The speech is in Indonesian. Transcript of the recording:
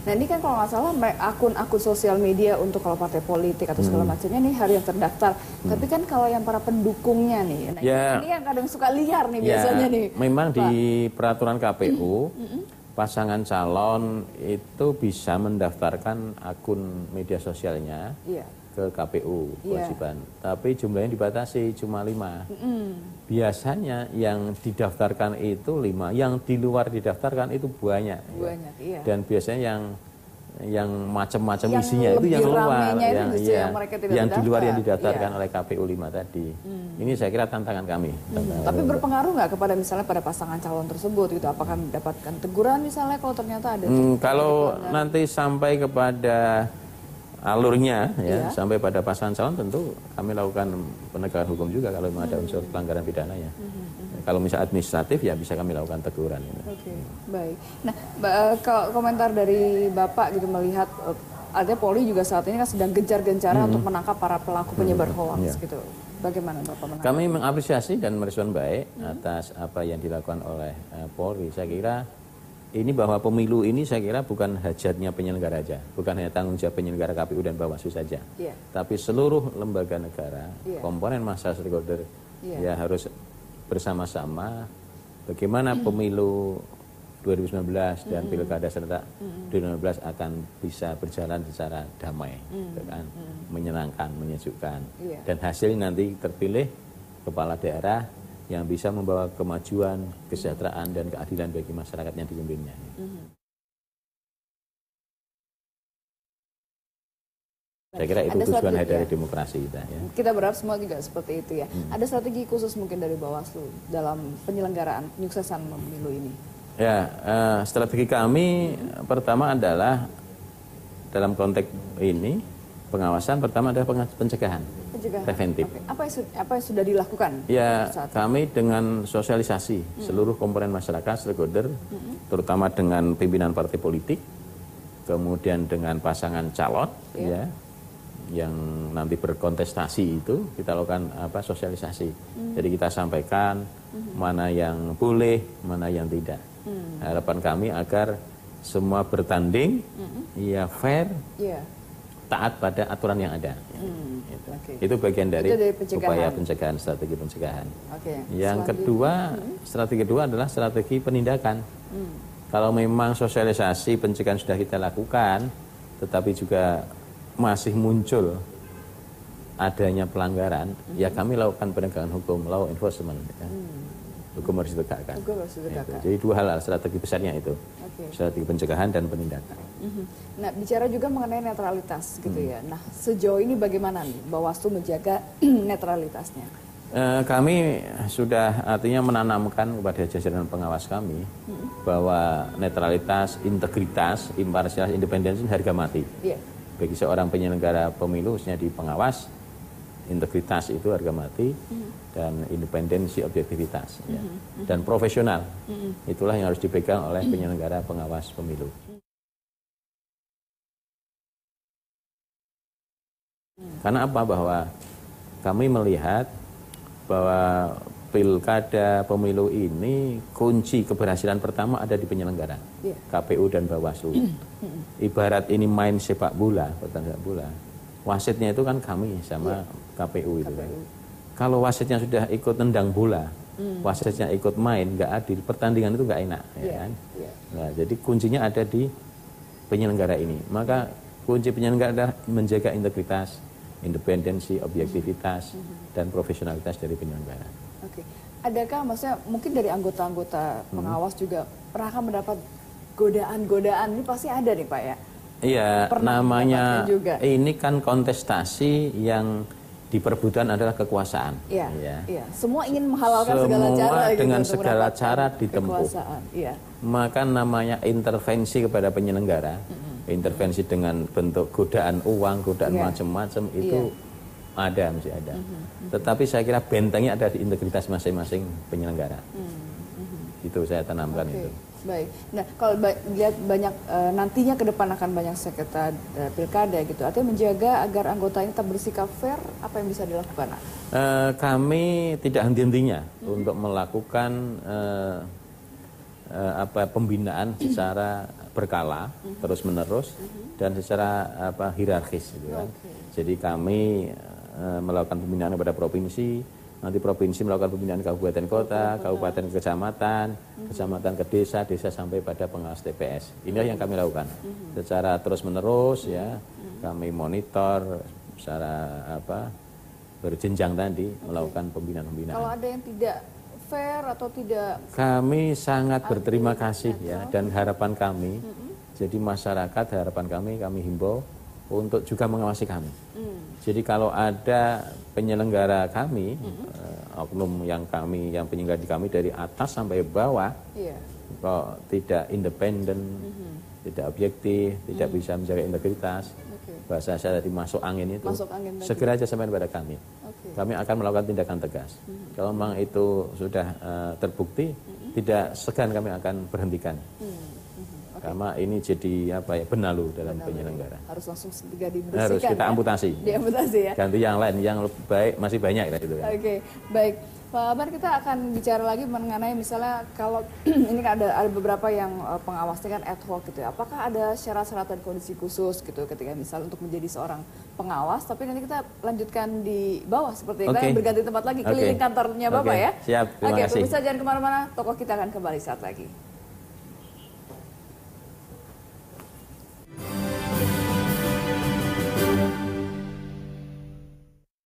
Nah ini kan kalau nggak salah akun-akun sosial media untuk kalau partai politik atau segala macamnya nih harus yang terdaftar. Tapi kan kalau yang para pendukungnya nih, nah ini yang kadang suka liar nih biasanya nih. Memang Pak, di peraturan KPU pasangan calon itu bisa mendaftarkan akun media sosialnya ke KPU kewajiban. Tapi jumlahnya dibatasi cuma 5. Biasanya yang didaftarkan itu 5, yang di luar didaftarkan itu banyak. Dan biasanya yang macam-macam isinya itu yang luar, yang di luar yang didaftarkan oleh KPU 5 tadi. Ini saya kira tantangan kami. Tapi berpengaruh nggak kepada misalnya pada pasangan calon tersebut gitu? Apakah mendapatkan teguran misalnya kalau ternyata ada? Kalau nanti sampai kepada alurnya sampai pada pasangan calon, tentu kami lakukan penegakan hukum juga kalau memang ada unsur pelanggaran pidananya. Kalau misalnya administratif ya bisa kami lakukan teguran. Oke, baik. Nah, kalau komentar dari Bapak gitu melihat artinya Polri juga saat ini kan sedang gencar-gencarnya untuk menangkap para pelaku penyebar hoax gitu. Bagaimana Bapak menangkap? Kami mengapresiasi dan merespon baik atas apa yang dilakukan oleh Polri. Saya kira ini bahwa pemilu ini saya kira bukan hajatnya penyelenggara saja, bukan hanya tanggung jawab penyelenggara KPU dan Bawaslu saja, tapi seluruh lembaga negara, komponen massa stakeholder ya harus bersama-sama bagaimana pemilu 2019 dan pilkada serentak 2019 akan bisa berjalan secara damai, menyenangkan, menyejukkan, dan hasilnya nanti terpilih kepala daerah yang bisa membawa kemajuan, kesejahteraan, dan keadilan bagi masyarakat yang dipimpinnya. Saya kira itu tujuan dari demokrasi kita. Kita berharap semua juga seperti itu ya. Ada strategi khusus mungkin dari Bawaslu dalam penyelenggaraan penyuksesan pemilu ini? Ya, strategi kami pertama adalah dalam konteks ini pengawasan pertama adalah pencegahan. Preventif. Apa yang sudah dilakukan? Ya, kami dengan sosialisasi seluruh komponen masyarakat, stakeholder, terutama dengan pimpinan partai politik, kemudian dengan pasangan calon, yang nanti berkontestasi itu kita lakukan sosialisasi. Jadi kita sampaikan mana yang boleh, mana yang tidak. Harapan kami agar semua bertanding, fair. Taat pada aturan yang ada. Itu bagian dari upaya pencegahan, strategi pencegahan. Yang kedua, strategi kedua adalah strategi penindakan. Kalau memang sosialisasi pencegahan sudah kita lakukan, tetapi juga masih muncul adanya pelanggaran, ya kami lakukan penegakan hukum, law enforcement. Hukum harus ditegakkan. Jadi dua hal strategi besarnya itu, strategi pencegahan dan penindakan. Nah, bicara juga mengenai netralitas gitu ya. Nah, sejauh ini bagaimana nih Bawaslu menjaga netralitasnya? Kami sudah artinya menanamkan kepada jajaran pengawas kami bahwa netralitas, integritas, imparsialitas, independensi harga mati. Bagi seorang penyelenggara pemilu, khususnya di pengawas, integritas itu harga mati, dan independensi, objektivitas, dan profesional. Itulah yang harus dipegang oleh penyelenggara pengawas pemilu. Karena apa? Bahwa kami melihat bahwa pilkada pemilu ini kunci keberhasilan pertama ada di penyelenggara, KPU dan Bawaslu. Ibarat ini main sepak bola, pertandingan bola. Wasitnya itu kan kami sama KPU itu kan. Kalau wasitnya sudah ikut nendang bola, wasitnya ikut main, nggak adil, pertandingan itu nggak enak. Kan? Nah, jadi kuncinya ada di penyelenggara ini. Maka kunci penyelenggara adalah menjaga integritas, independensi, objektivitas, dan profesionalitas dari penyelenggara. Adakah maksudnya mungkin dari anggota-anggota pengawas juga pernah mendapat godaan-godaan? Ini pasti ada nih Pak ya? Iya, namanya ini kan kontestasi yang diperbutkan adalah kekuasaan. Semua ingin menghalalkan segala cara. Dengan segala cara ditempuh. Maka namanya intervensi kepada penyelenggara, intervensi dengan bentuk godaan uang, godaan macam-macam itu masih ada. Tetapi saya kira bentengnya ada di integritas masing-masing penyelenggara. Itu saya tanamkan itu. Baik. Nah, kalau lihat banyak nantinya ke depan akan banyak sengketa pilkada gitu. Artinya menjaga agar anggota ini tetap bersikap fair, apa yang bisa dilakukan? Kami tidak henti-hentinya untuk melakukan pembinaan secara berkala, terus menerus, dan secara hierarkis gitu kan. Jadi kami melakukan pembinaan kepada provinsi, nanti provinsi melakukan pembinaan kabupaten kota, kabupaten ke kecamatan, kecamatan ke desa, desa sampai pada pengawas TPS. Inilah yang kami lakukan secara terus menerus ya. Kami monitor secara berjenjang tadi melakukan pembinaan-pembinaan. Kalau ada yang tidak fair atau tidak, kami sangat berterima kasih ya, dan harapan kami, jadi masyarakat harapan kami himbau untuk juga mengawasi kami. Jadi kalau ada penyelenggara kami, oknum yang penyelenggara kami dari atas sampai bawah, kok tidak independen, tidak objektif, tidak bisa menjaga integritas, bahasa saya tadi masuk angin itu, segera aja sampai pada kami. Kami akan melakukan tindakan tegas. Kalau memang itu sudah terbukti, tidak segan kami akan berhentikan. Karena ini jadi benalu dalam penyelenggara. Harus langsung segera dibersihkan. Harus kita amputasi. Diamputasi ya. Ganti yang lain, yang lebih baik masih banyak gitu kan. Oke, baik. Pak Abar, kita akan bicara lagi mengenai misalnya kalau ini kan ada beberapa yang pengawasnya kan ad hoc gitu ya. Apakah ada syarat-syarat dan kondisi khusus gitu ketika misal untuk menjadi seorang pengawas, tapi nanti kita lanjutkan di bawah seperti yang berganti tempat lagi keliling kantornya Bapak ya. Siap, terima kasih. Pemirsa jangan kemana-mana, tokoh kita akan kembali saat lagi.